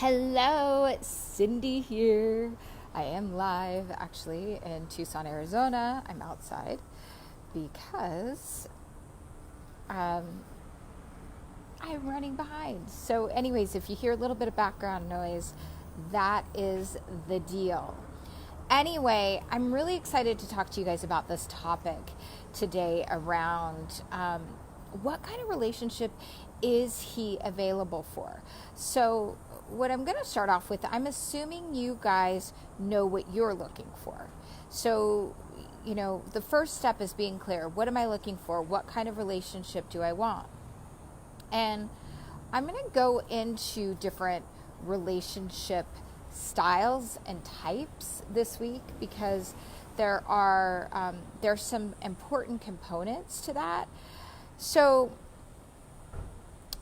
Hello, Cindy here. I am live actually in Tucson, Arizona. I'm outside because I'm running behind. So, anyways, if you hear a little bit of background noise, that is the deal. Anyway, I'm really excited to talk to you guys about this topic today around what kind of relationship is he available for? So, what I'm going to start off with, I'm assuming you guys know what you're looking for. So, the first step is being clear. What am I looking for? What kind of relationship do I want? And I'm going to go into different relationship styles and types this week because there's some important components to that. So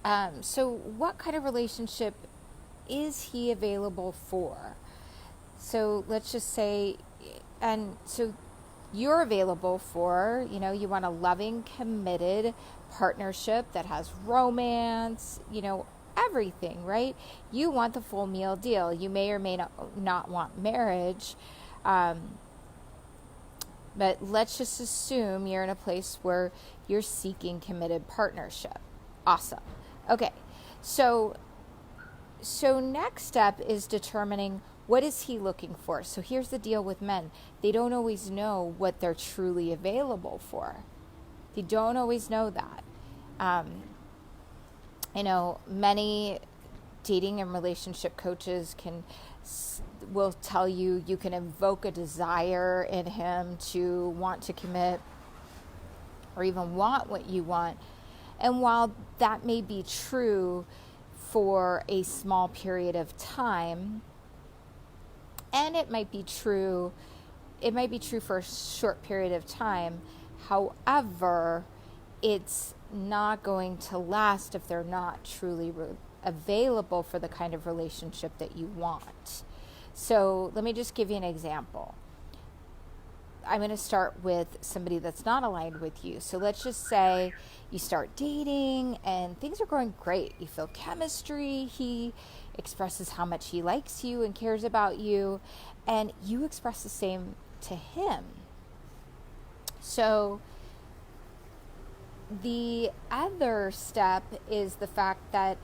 what kind of relationship is he available for? So let's just say, and so you're available for, you want a loving, committed partnership that has romance, everything, right? You want the full meal deal. You may or may not want marriage, but let's just assume you're in a place where you're seeking committed partnership. Awesome. Okay, so next step is determining what is he looking for. So here's the deal with men. They don't always know what they're truly available for. They don't always know that. Many dating and relationship coaches will tell you can invoke a desire in him to want to commit or even want what you want. And while that may be true for a small period of time, and it might be true for a short period of time, however, it's not going to last if they're not truly available for the kind of relationship that you want. So let me just give you an example. I'm going to start with somebody that's not aligned with you. So let's just say you start dating and things are going great. You feel chemistry. He expresses how much he likes you and cares about you, and you express the same to him. So the other step is the fact that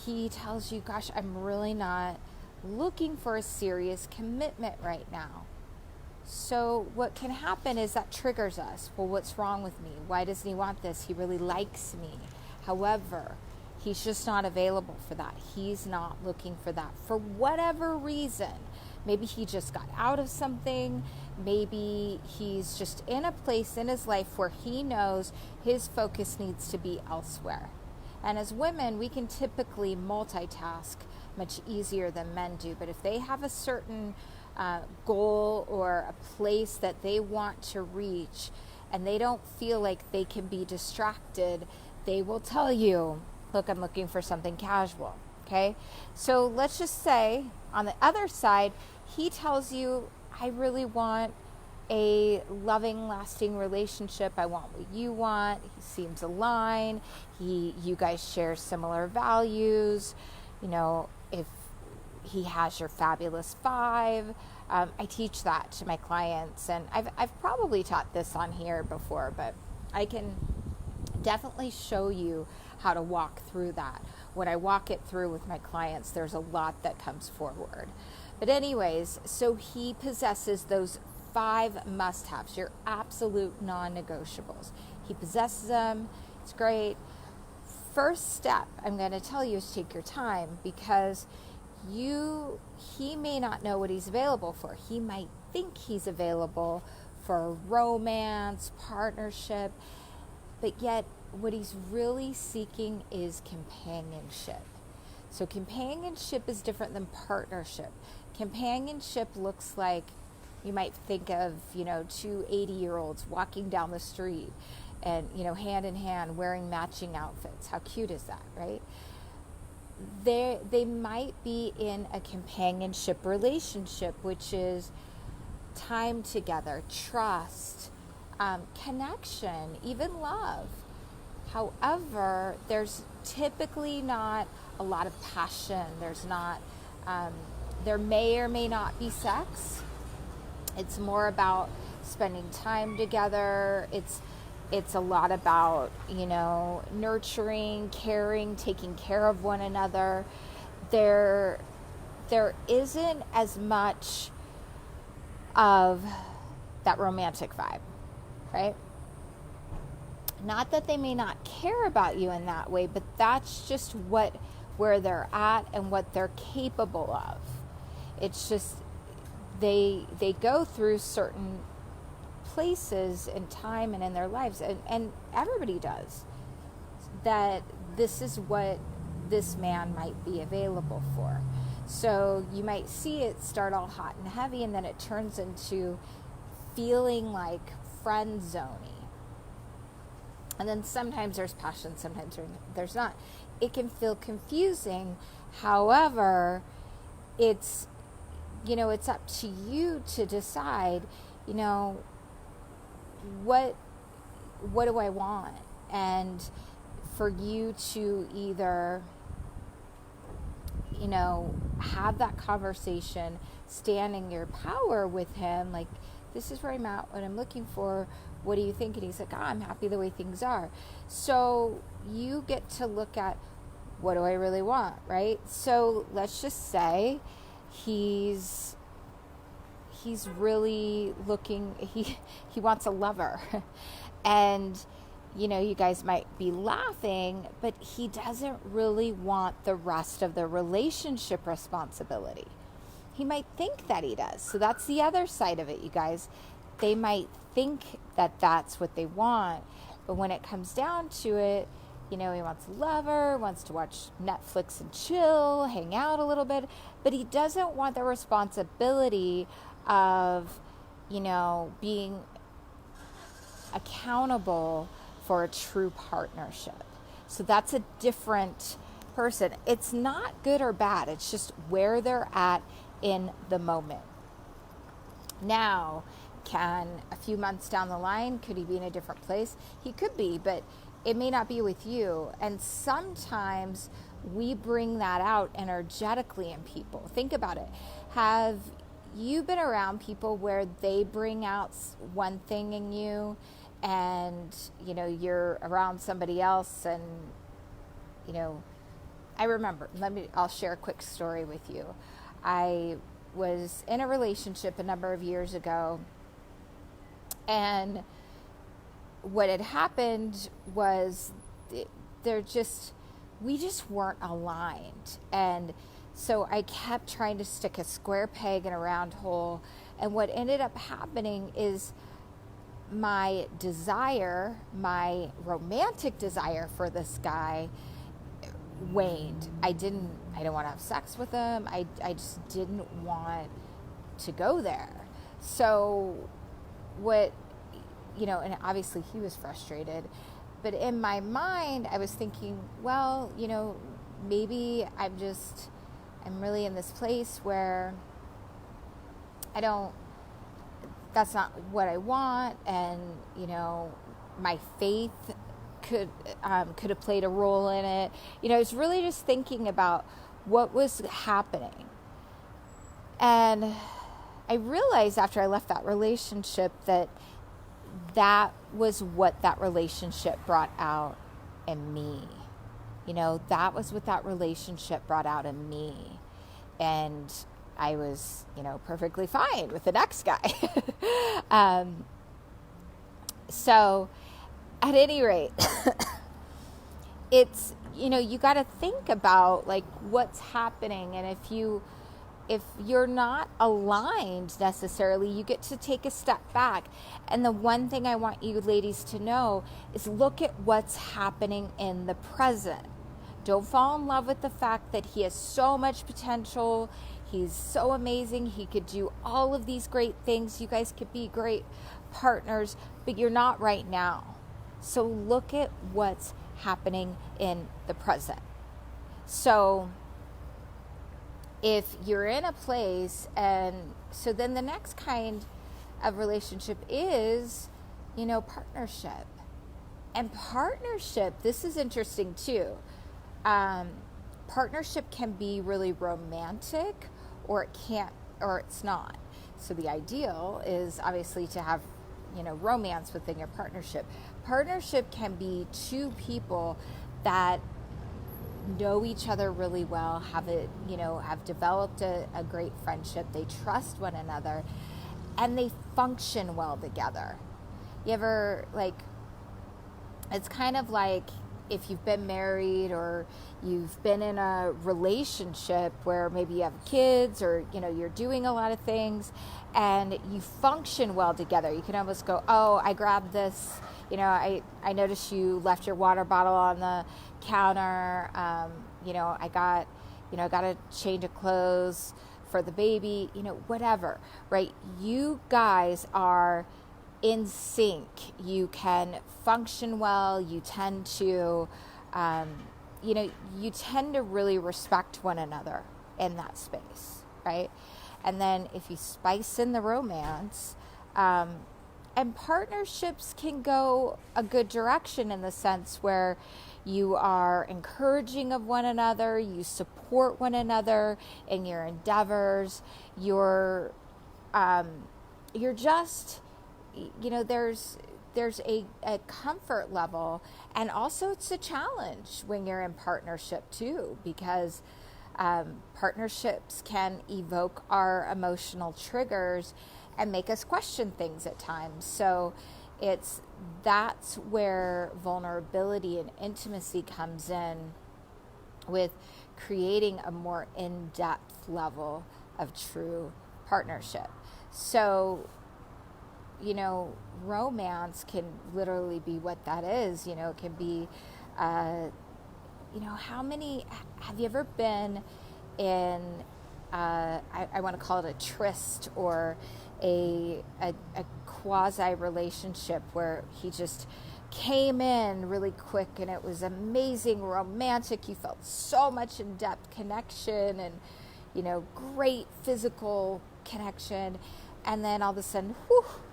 he tells you, gosh, I'm really not looking for a serious commitment right now. So what can happen is that triggers us. Well, what's wrong with me? Why doesn't he want this? He really likes me. However, he's just not available for that. He's not looking for that for whatever reason. Maybe he just got out of something. Maybe he's just in a place in his life where he knows his focus needs to be elsewhere. And as women, we can typically multitask much easier than men do. But if they have a certain goal or a place that they want to reach and they don't feel like they can be distracted, they will tell you, look, I'm looking for something casual. Okay, so let's just say on the other side, he tells you, I really want a loving, lasting relationship. I want what you want. He seems aligned. You guys share similar values. If he has your fabulous 5. I teach that to my clients, and I've probably taught this on here before, but I can definitely show you how to walk through that. When I walk it through with my clients, there's a lot that comes forward. But anyways, so he possesses those 5 must-haves, your absolute non-negotiables. He possesses them. It's great. First step I'm going to tell you is take your time, because he may not know what he's available for. He might think he's available for romance, partnership, but yet what he's really seeking is companionship. So companionship is different than partnership. Companionship looks like, you might think of, 2 80-year-olds walking down the street and, hand in hand wearing matching outfits. How cute is that, right? They might be in a companionship relationship, which is time together, trust, connection, even love. However, there's typically not a lot of passion. There's not There may or may not be sex. It's more about spending time together. It's a lot about, nurturing, caring, taking care of one another. There isn't as much of that romantic vibe, right? Not that they may not care about you in that way, but that's just where they're at and what they're capable of. It's just they go through certain places in time and in their lives, and everybody does, that this is what this man might be available for. So you might see it start all hot and heavy, and then it turns into feeling like friend zoney. And then sometimes there's passion, sometimes there's not. It can feel confusing. However, it's up to you to decide, what do I want? And for you to either, have that conversation, stand in your power with him, like, this is where I'm at, what I'm looking for, what do you think? And he's like, I'm happy the way things are. So you get to look at, what do I really want, right? So let's just say he's really looking, he wants a lover. And, you guys might be laughing, but he doesn't really want the rest of the relationship responsibility. He might think that he does. So that's the other side of it, you guys. They might think that that's what they want, but when it comes down to it, he wants a lover, wants to watch Netflix and chill, hang out a little bit, but he doesn't want the responsibility of, being accountable for a true partnership. So that's a different person. It's not good or bad. It's just where they're at in the moment. Now, can a few months down the line, could he be in a different place? He could be, but it may not be with you. And sometimes we bring that out energetically in people. Think about it. Have you been around people where they bring out one thing in you, and you're around somebody else, and I remember, I'll share a quick story with you. I was in a relationship a number of years ago, and what had happened was we just weren't aligned. And so I kept trying to stick a square peg in a round hole. And what ended up happening is my romantic desire for this guy waned. I didn't want to have sex with him. I just didn't want to go there. So and obviously he was frustrated, but in my mind I was thinking, well, maybe I'm really in this place where that's not what I want, and my faith could have played a role in it. I was really just thinking about what was happening. And I realized after I left that relationship that was what that relationship brought out in me. That was what that relationship brought out in me. And I was, perfectly fine with the next guy. So at any rate, it's, you got to think about like what's happening. And if you're not aligned necessarily, you get to take a step back. And the one thing I want you ladies to know is look at what's happening in the present. Don't fall in love with the fact that he has so much potential. He's so amazing. He could do all of these great things. You guys could be great partners, but you're not right now. So look at what's happening in the present. So if you're in a place, and so then the next kind of relationship is, partnership. And partnership, this is interesting too. partnership can be really romantic, or it can't, or it's not. So the ideal is obviously to have, romance within your partnership. Partnership can be two people that know each other really well, have developed a great friendship, they trust one another, and they function well together. You ever, it's kind of like if you've been married or you've been in a relationship where maybe you have kids or, you're doing a lot of things and you function well together. You can almost go, oh, I grabbed this, I noticed you left your water bottle on the counter. I got a change of clothes for the baby, whatever, right? You guys are in sync. You can function well. You tend to, you tend to really respect one another in that space, right? And then if you spice in the romance, and partnerships can go a good direction in the sense where you are encouraging of one another, you support one another in your endeavors, you're just, there's a comfort level, and also it's a challenge when you're in partnership too, because partnerships can evoke our emotional triggers and make us question things at times. So that's where vulnerability and intimacy comes in, with creating a more in-depth level of true partnership. So, romance can literally be what that is. It can be, have you ever been in, I want to call it a tryst, or a quasi relationship where he just came in really quick and it was amazing, romantic, you felt so much in-depth connection and great physical connection, and then all of a sudden,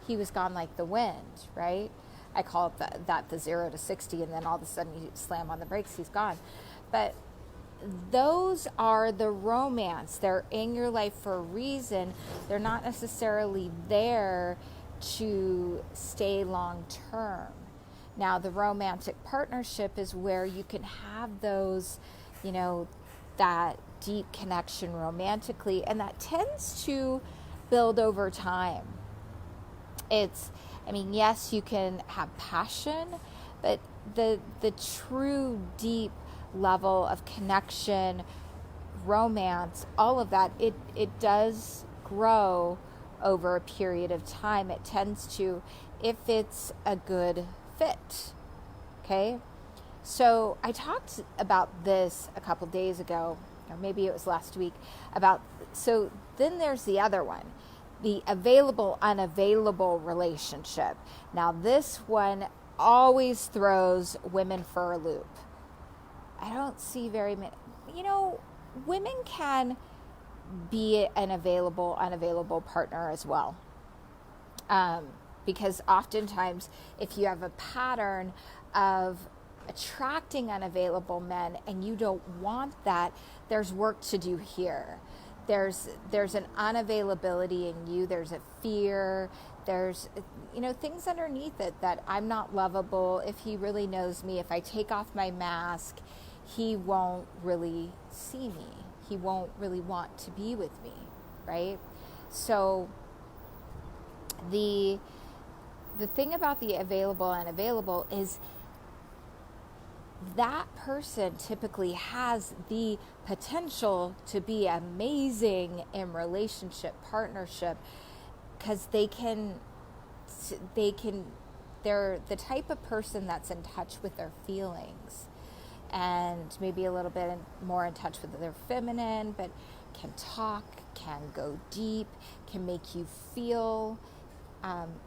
he was gone like the wind, right? I call it that the 0 to 60, and then all of a sudden you slam on the brakes, he's gone. But those are the romance. They're in your life for a reason. They're not necessarily there to stay long term. Now, the romantic partnership is where you can have those, that deep connection romantically, and that tends to build over time. Yes, you can have passion, but the true deep level of connection, romance, all of that, it does grow over a period of time. It tends to, if it's a good fit. Okay? So I talked about this a couple days ago, or maybe it was last week, so then there's the other one, the available, unavailable relationship. Now this one always throws women for a loop. I don't see very many, women can be an available, unavailable partner as well. Because oftentimes if you have a pattern of attracting unavailable men and you don't want that, there's work to do here. There's an unavailability in you. There's a fear. There's, things underneath it that I'm not lovable. If he really knows me, if I take off my mask, he won't really see me. He won't really want to be with me, right? So the thing about the available and unavailable is that person typically has the potential to be amazing in relationship, partnership, because they're the type of person that's in touch with their feelings, and maybe a little bit more in touch with their feminine, but can talk, can go deep, can make you feel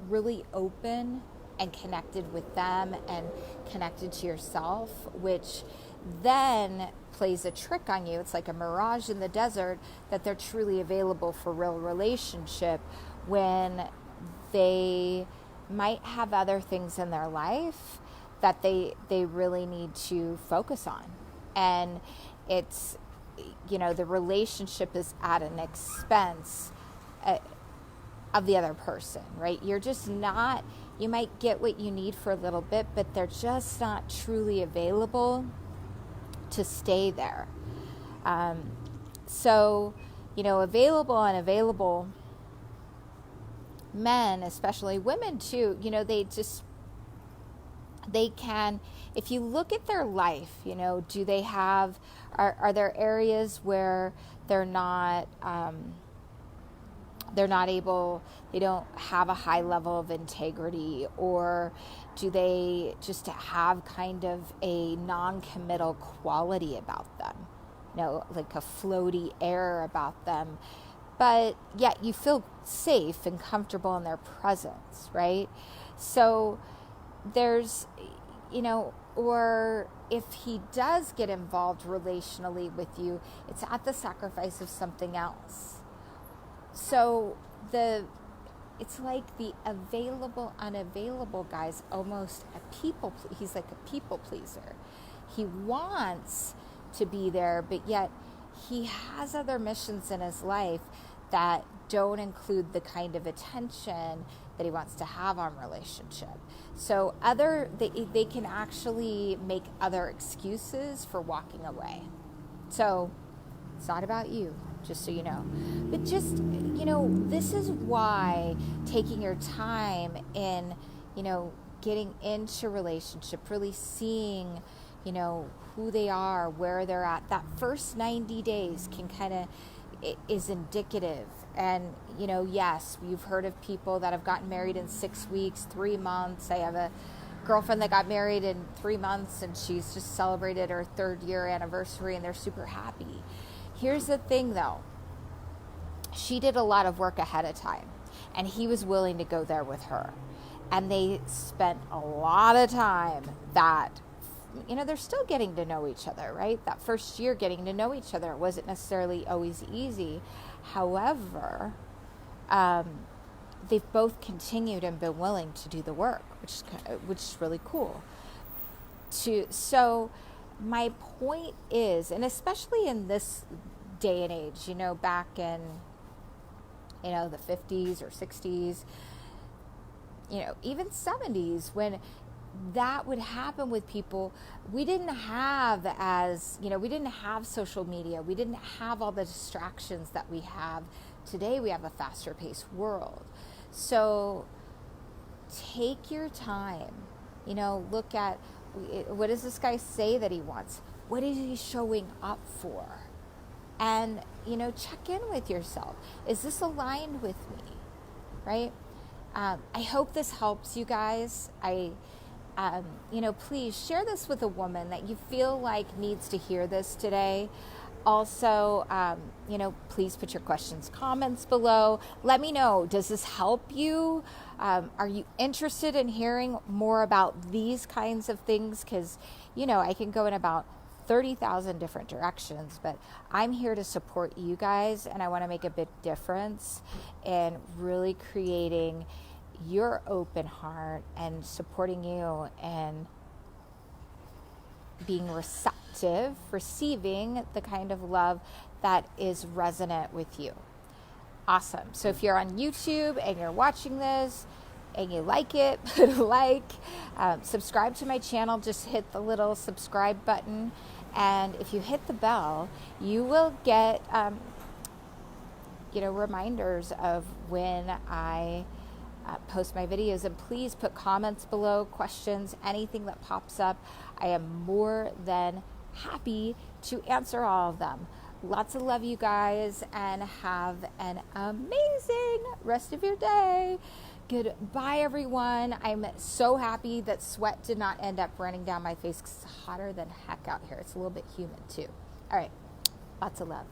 really open and connected with them and connected to yourself, which then plays a trick on you. It's like a mirage in the desert that they're truly available for real relationship when they might have other things in their life that they really need to focus on. And it's, the relationship is at an expense of the other person, right? You're just not, you might get what you need for a little bit, but they're just not truly available to stay there. So, available and unavailable men, especially women too, they can, if you look at their life, do they have, are there areas where they're not able, they don't have a high level of integrity, or do they just have kind of a non-committal quality about them, like a floaty air about them, but yet you feel safe and comfortable in their presence, right? So there's, or if he does get involved relationally with you, it's at the sacrifice of something else. So it's like the available, unavailable guy's almost he's like a people pleaser. He wants to be there, but yet he has other missions in his life that don't include the kind of attention that he wants to have on relationship. So they can actually make other excuses for walking away. So it's not about you, just so you know. But just, this is why taking your time in, getting into relationship, really seeing, who they are, where they're at, that first 90 days can kind of, is indicative. And, yes, you've heard of people that have gotten married in 6 weeks, 3 months. I have a girlfriend that got married in 3 months, and she's just celebrated her 3rd year anniversary, and they're super happy. Here's the thing, though. She did a lot of work ahead of time, and he was willing to go there with her. And they spent a lot of time that, they're still getting to know each other, right? That first year getting to know each other wasn't necessarily always easy. However, they've both continued and been willing to do the work, which is really cool. So my point is, and especially in this day and age, back in, the 50s or 60s, even 70s, when that would happen with people, we didn't have social media. We didn't have all the distractions that we have today. We have a faster paced world. So take your time, look at, what does this guy say that he wants? What is he showing up for? And, check in with yourself. Is this aligned with me? Right? I hope this helps you guys. Please share this with a woman that you feel like needs to hear this today. Also, please put your questions, comments below. Let me know, does this help you? Are you interested in hearing more about these kinds of things? Because, I can go in about 30,000 different directions, but I'm here to support you guys, and I want to make a big difference in really creating your open heart and supporting you and being receptive, receiving the kind of love that is resonant with you. Awesome. So if you're on YouTube and you're watching this and you like it, put a like, subscribe to my channel, just hit the little subscribe button. And if you hit the bell, you will get, reminders of when I post my videos. And please put comments below, questions, anything that pops up. I am more than happy to answer all of them. Lots of love, you guys, and have an amazing rest of your day. Goodbye, everyone. I'm so happy that sweat did not end up running down my face because it's hotter than heck out here. It's a little bit humid too. All right. Lots of love.